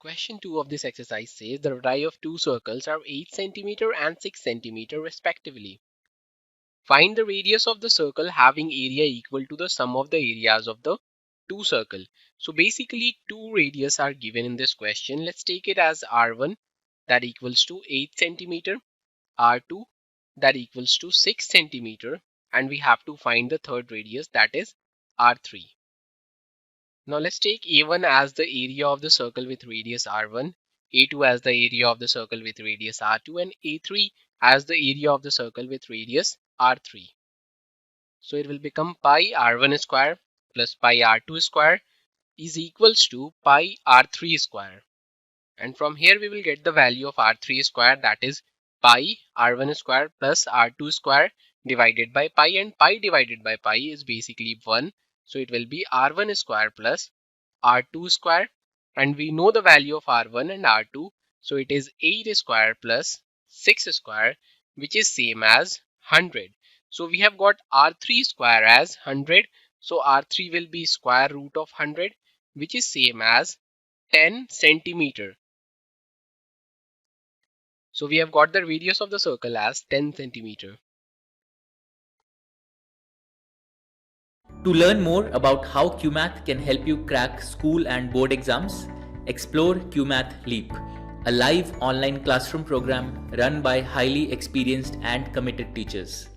Question 2 of this exercise says the radii of two circles are 8 cm and 6 cm respectively. Find the radius of the circle having area equal to the sum of the areas of the two circles. So basically two radius are given in this question. Let's take it as R1 that equals to 8 cm, R2 that equals to 6 cm, and we have to find the third radius, that is R3. Now let's take A1 as the area of the circle with radius R1, A2 as the area of the circle with radius R2, and A3 as the area of the circle with radius R3. So it will become pi R1 square plus pi R2 square is equals to pi R3 square. And from here we will get the value of R3 square, that is pi R1 square plus R2 square divided by pi, and pi divided by pi is basically 1. So it will be R1 square plus R2 square, and we know the value of R1 and R2. So it is 8 square plus 6 square, which is same as 100. So we have got R3 square as 100. So R3 will be square root of 100, which is same as 10 centimeter. So we have got the radius of the circle as 10 centimeter. To learn more about how QMath can help you crack school and board exams, explore QMath Leap, a live online classroom program run by highly experienced and committed teachers.